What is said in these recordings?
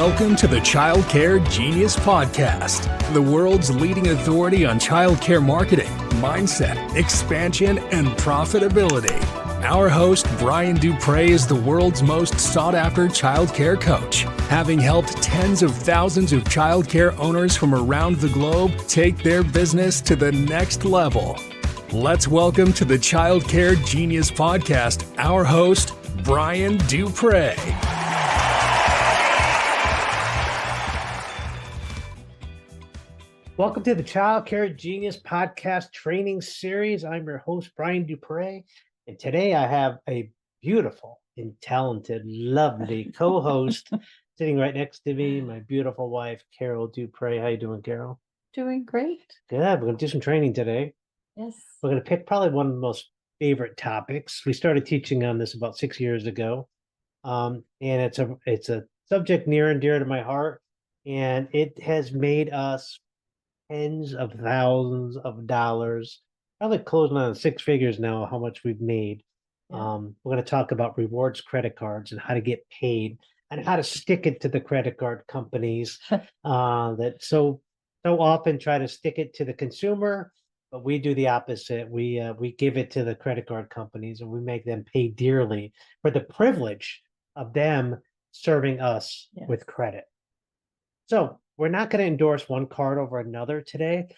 Welcome to the Child Care Genius Podcast, the world's leading authority on child care marketing, mindset, expansion, and profitability. Our host, Brian Duprey, is the world's most sought-after child care coach, having helped tens of thousands of child care owners from around the globe take their business to the next level. Let's welcome to the Child Care Genius Podcast, our host, Brian Duprey. Welcome to the Child Care Genius Podcast Training Series. I'm your host, Brian Duprey, and today I have a beautiful and talented, lovely co-host sitting right next to me, my beautiful wife, Carol Duprey. How you doing, Carol? Doing great. Good. We're going to do some training today. Yes. We're going to pick probably one of the most favorite topics. We started teaching on this about 6 years ago, and it's a subject near and dear to my heart, and it has made us tens of thousands of dollars, probably closing on six figures now, how much we've made. Yeah. We're going to talk about rewards credit cards and how to get paid and how to stick it to the credit card companies that so often try to stick it to the consumer, but we do the opposite. We give it to the credit card companies and we make them pay dearly for the privilege of them serving us with credit. So we're not going to endorse one card over another today.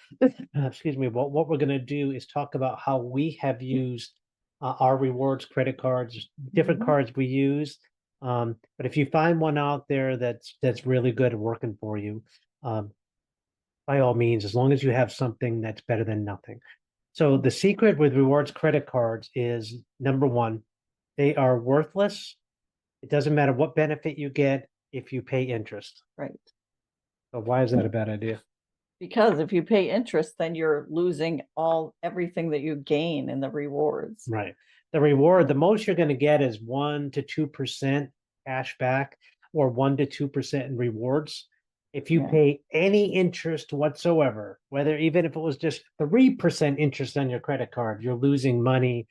Excuse me. What we're going to do is talk about how we have used our rewards credit cards, different cards we use. But if you find one out there that's really good and working for you, by all means, as long as you have something that's better than nothing. So the secret with rewards credit cards is, number one, they are worthless. It doesn't matter what benefit you get if you pay interest. Right. So why is that a bad idea? Because if you pay interest, then you're losing everything that you gain in the rewards. Right. The reward, the most you're going to get is 1 to 2% cash back or 1 to 2% in rewards. If you pay any interest whatsoever, even if it was just 3% interest on your credit card, you're losing money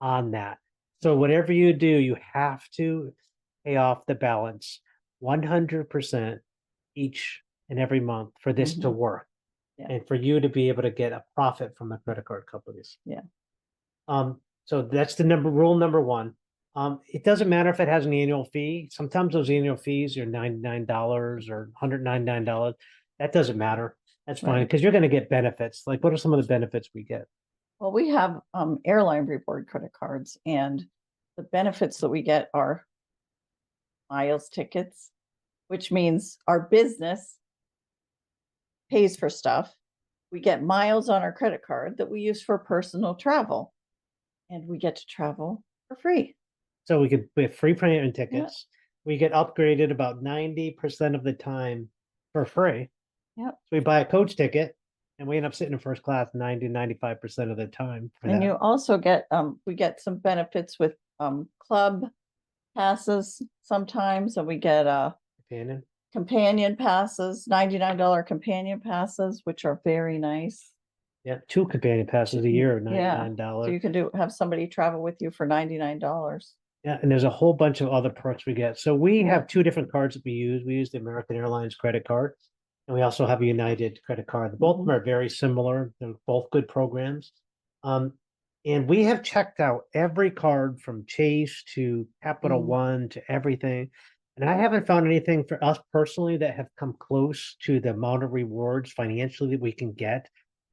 on that. So whatever you do, you have to pay off the balance 100% each and every month for this to work and for you to be able to get a profit from the credit card companies. Yeah. So that's the rule number one. It doesn't matter if it has an annual fee. Sometimes those annual fees are $99 or $199. That doesn't matter. That's fine because you're going to get benefits. Like, what are some of the benefits we get? Well, we have airline reward credit cards, and the benefits that we get are miles tickets, which means our business pays for stuff. We get miles on our credit card that we use for personal travel, and we get to travel for free. So we have free plane tickets. We get upgraded about 90% of the time for free. Yep. So we buy a coach ticket and we end up sitting in first class 95% of the time. And you also get we get some benefits with club passes sometimes, and we get companion passes, $99 companion passes, which are very nice. Yeah, 2 companion passes a year, $99. So you can have somebody travel with you for $99. Yeah, and there's a whole bunch of other perks we get. So we have 2 different cards that we use. We use the American Airlines credit card, and we also have a United credit card. Both of them are very similar. They're both good programs. And we have checked out every card from Chase to Capital One to everything. And I haven't found anything for us personally that have come close to the amount of rewards financially that we can get.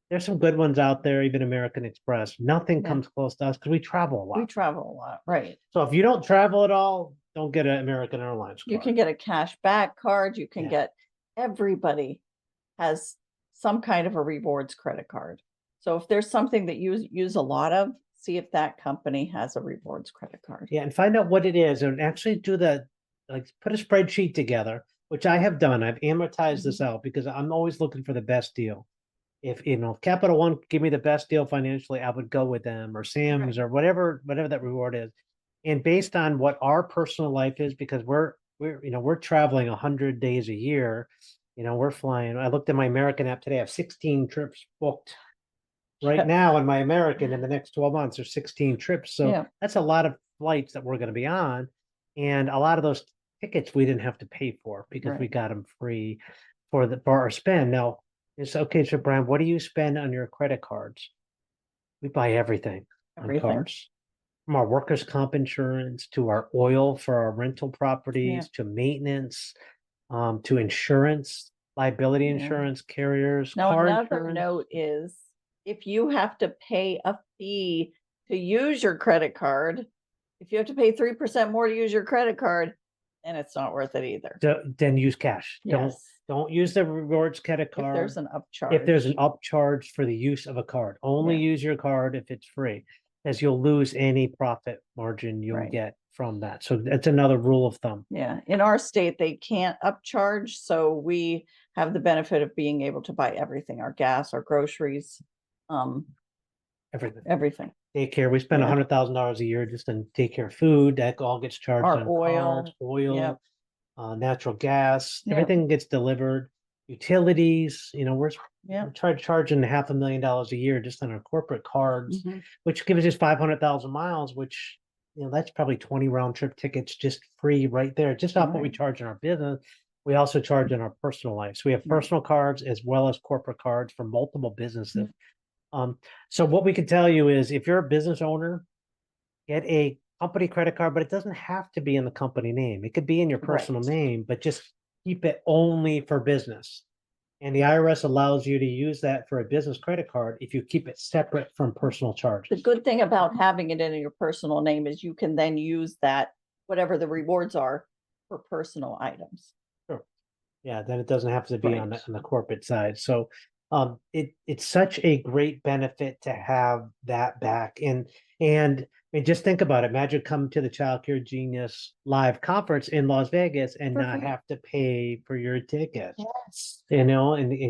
There's some good ones out there, even American Express. Nothing comes close to us because we travel a lot. We travel a lot, right? So if you don't travel at all, don't get an American Airlines card. You can get a cash back card. You can get, everybody has some kind of a rewards credit card. So if there's something that you use a lot of, see if that company has a rewards credit card. Yeah, and find out what it is and actually put a spreadsheet together, which I have done. I've amortized this out because I'm always looking for the best deal. If Capital One give me the best deal financially, I would go with them, or Sam's, or whatever that reward is. And based on what our personal life is, because we're traveling 100 days a year, we're flying. I looked at my American app today. I have 16 trips booked right now in my American. In the next 12 months, there's 16 trips. So that's a lot of flights that we're going to be on, and a lot of those tickets we didn't have to pay for because we Right. got them free for our spend. Now it's okay. So Brian, what do you spend on your credit cards? We buy everything on Everything. cards, from our workers' comp insurance to our oil for our rental properties to maintenance, to insurance, liability Yeah. insurance, carriers, Now, car another insurance. note is if you have to pay a fee to use your credit card, if you have to pay 3% more to use your credit card, then it's not worth it either. Then use cash. Yes. Don't use the rewards credit If card. there's an upcharge. If there's an upcharge for the use of a card, only Yeah. use your card if it's free, as you'll lose any profit margin you'll Right. get from that. So that's another rule of thumb. Yeah, in our state, they can't upcharge, so we have the benefit of being able to buy everything, our gas, our groceries, Everything. everything. Daycare, we spend Yeah. $100,000 a year just in daycare food. That all gets charged Our on oil, cards, oil, yep. Natural gas, Yep. everything gets delivered. Utilities, we're Yeah. charging $500,000 a year just on our corporate cards, Mhm. which gives us 500,000 miles, which, that's probably 20 round trip tickets just free right there, just off what we Right. charge in our business. We also charge in our personal life. So we have Right. personal cards as well as corporate cards for multiple businesses. Yeah. So what we can tell you is if you're a business owner, get a company credit card, but it doesn't have to be in the company name. It could be in your personal Right. name, but just keep it only for business. And the IRS allows you to use that for a business credit card if you keep it separate from personal The charges. good thing about having it in your personal name is you can then use that, whatever the rewards are, for personal items. Sure. Yeah, then it doesn't have to be on Right. the corporate side. So it's such a great benefit to have that back. And I mean, just think about it. Imagine coming to the Child Care Genius live conference in Las Vegas and For not free. have to pay for your tickets. Yes. And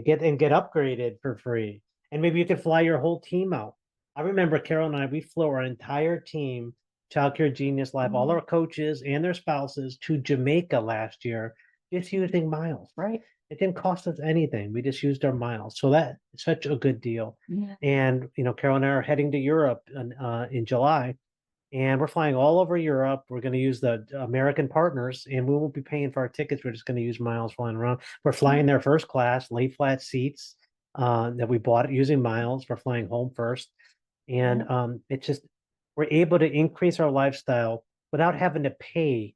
get upgraded for free. And maybe you could fly your whole team out. I remember Carol and I, we flew our entire team, Child Care Genius Live, all our coaches and their spouses to Jamaica last year, just using miles. Right. It didn't cost us anything. We just used our miles. So that's such a good deal. Yeah. And, Carol and I are heading to Europe in July. And we're flying all over Europe. We're going to use the American partners, and we won't be paying for our tickets. We're just going to use miles flying around. We're flying their first class, lay flat seats that we bought using miles. We're flying home first. And it's just, we're able to increase our lifestyle without having to pay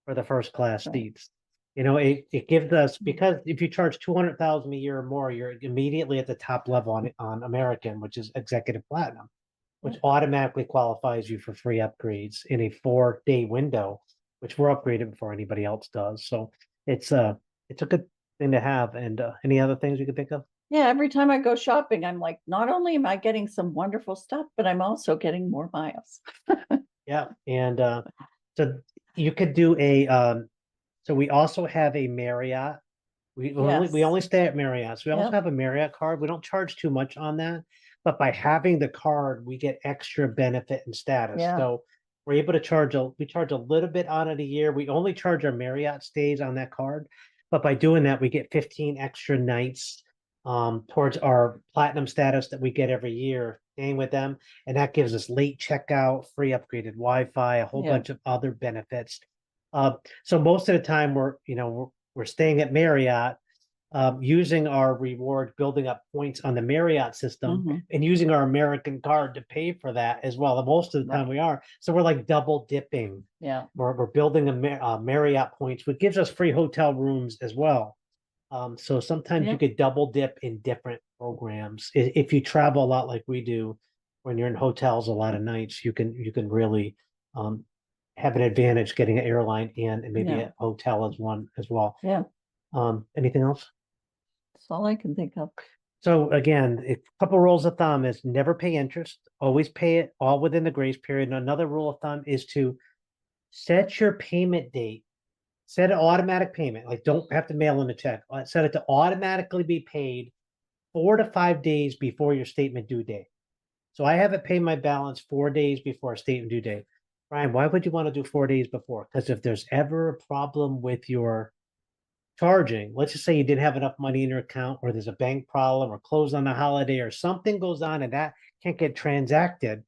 for the first class Right. seats. It gives us, because if you charge 200,000 a year or more, you're immediately at the top level on American, which is executive platinum, which automatically qualifies you for free upgrades in a 4-day window, which we're upgraded before anybody else does. So it's a good thing to have. And any other things you could think of? Yeah, every time I go shopping, I'm like, not only am I getting some wonderful stuff, but I'm also getting more miles. Yeah. And so you could do so we also have a Marriott. We only stay at Marriott. So we also Yep. have a Marriott card. We don't charge too much on that, but by having the card, we get extra benefit and status. Yeah. So we're able to charge we charge a little bit on it a year. We only charge our Marriott stays on that card, but by doing that, we get 15 extra nights towards our platinum status that we get every year staying with them. And that gives us late checkout, free upgraded Wi-Fi, a whole Yeah. bunch of other benefits. So most of the time we're staying at Marriott, using our reward, building up points on the Marriott system, Mhm. and using our American card to pay for that as well. And most of the time Right. we are. So we're like double dipping. Yeah. We're building Marriott points, which gives us free hotel rooms as well. So sometimes Yeah. you could double dip in different programs. If you travel a lot like we do, when you're in hotels a lot of nights, you can really have an advantage getting an airline and maybe Yeah. a hotel as one as well. Yeah. Anything else? That's all I can think of. So again, a couple rules of thumb is never pay interest, always pay it all within the grace period. And another rule of thumb is to set your payment date. Set an automatic payment, like don't have to mail in a check. Set it to automatically be paid 4 to 5 days before your statement due date. So I have it pay my balance 4 days before statement due date. Brian, why would you want to do 4 days before? Because if there's ever a problem with your charging, let's just say you didn't have enough money in your account, or there's a bank problem, or closed on a holiday, or something goes on and that can't get transacted.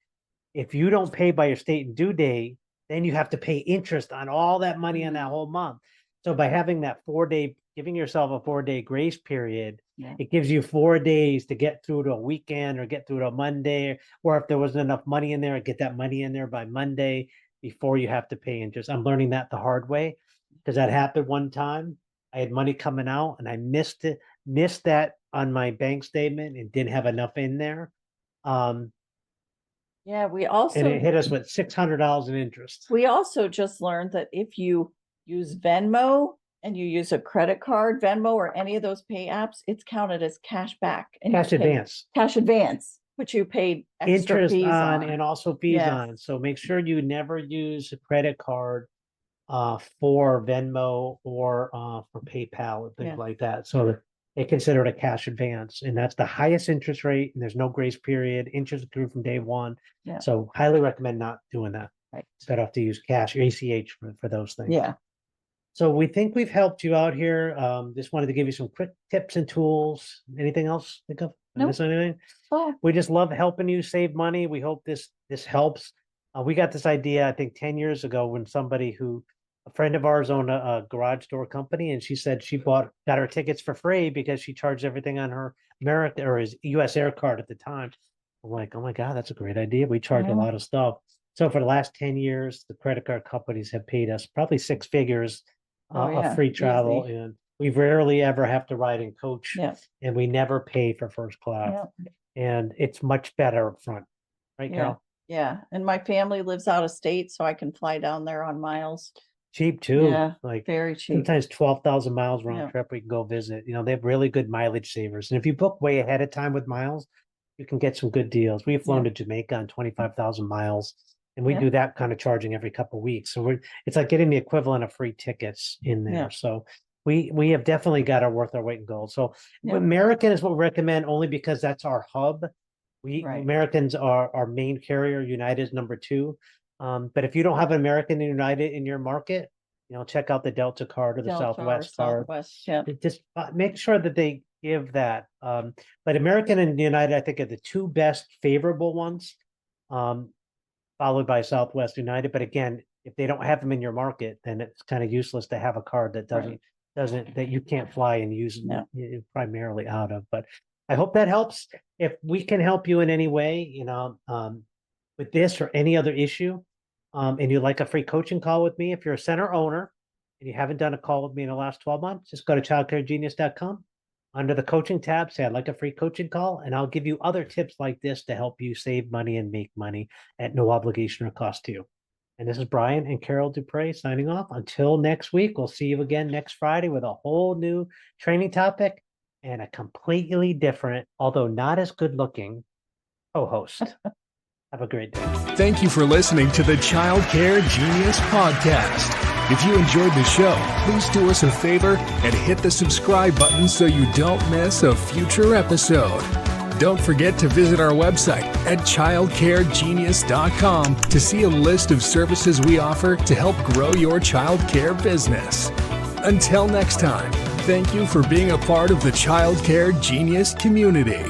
If you don't pay by your statement due date, then you have to pay interest on all that money on that whole month. So by having that 4-day, giving yourself a 4-day grace period, it gives you 4 days to get through to a weekend or get through to a Monday, or if there wasn't enough money in there, get that money in there by Monday before you have to pay interest. I'm learning that the hard way because that happened one time. I had money coming out and I missed that on my bank statement and didn't have enough in there. Yeah, And it hit us with $600 in interest. we also just learned that if you use Venmo and you use a credit card, Venmo or any of those pay apps, it's counted as cash back. And you Cash pay advance. Cash advance, which you paid extra Interest fees on on. and also fees Yes. on. So make sure you never use a credit card for Venmo or for PayPal and things Yeah. like that. So that they consider it a cash advance, and that's the highest interest rate, and there's no grace period. Interest accrued from day one. Yeah. So highly recommend not doing that. Right. It's better off to use cash or ACH for those things. Yeah. So we think we've helped you out here. Just wanted to give you some quick tips and tools. Anything else? Think of? Did I Nope. miss anything? Oh, We just love helping you save money. We hope this helps. We got this idea, I think 10 years ago when a friend of ours owned a garage door company, and she said she got her tickets for free because she charged everything on her American or his US Air card at the time. I'm like, oh my God, that's a great idea. We charge a Yeah. lot of stuff. So for the last 10 years, the credit card companies have paid us probably 6 figures of free travel. easy. And we rarely ever have to ride in coach, Yeah. and we never pay for first class. Yeah. And it's much better up front. Right, Yeah. Carol? Yeah. And my family lives out of state, so I can fly down there on miles. Cheap too. Yeah, Like Very cheap. sometimes 12,000 miles round Yeah. trip, we can go visit. They have really good mileage savers. And if you book way ahead of time with miles, you can get some good deals. We've flown to Jamaica on 25,000 miles, and we Yeah. do that kind of charging every couple of weeks. So it's like getting the equivalent of free tickets in there. Yeah. So we have definitely got our worth our weight in gold. So Yeah. American is what we recommend only because that's our hub. Right. Americans are our main carrier. United is number 2. But if you don't have an American and United in your market, check out the Delta card or the Delta or Southwest card. Southwest, yeah. Just make sure that they give that. But American and United, I think, are the 2 best favorable ones, followed by Southwest United. But again, if they don't have them in your market, then it's kind of useless to have a card that that you can't fly and use primarily out of. But I hope that helps. If we can help you in any way, with this or any other issue, and you'd like a free coaching call with me, if you're a center owner and you haven't done a call with me in the last 12 months, just go to childcaregenius.com. Under the coaching tab, say I'd like a free coaching call, and I'll give you other tips like this to help you save money and make money at no obligation or cost to you. And this is Brian and Carol Duprey signing off. Until next week, we'll see you again next Friday with a whole new training topic and a completely different, although not as good looking, co-host. Have a great day. Thank you for listening to the Child Care Genius Podcast. If you enjoyed the show, please do us a favor and hit the subscribe button so you don't miss a future episode. Don't forget to visit our website at childcaregenius.com to see a list of services we offer to help grow your child care business. Until next time, thank you for being a part of the Child Care Genius community.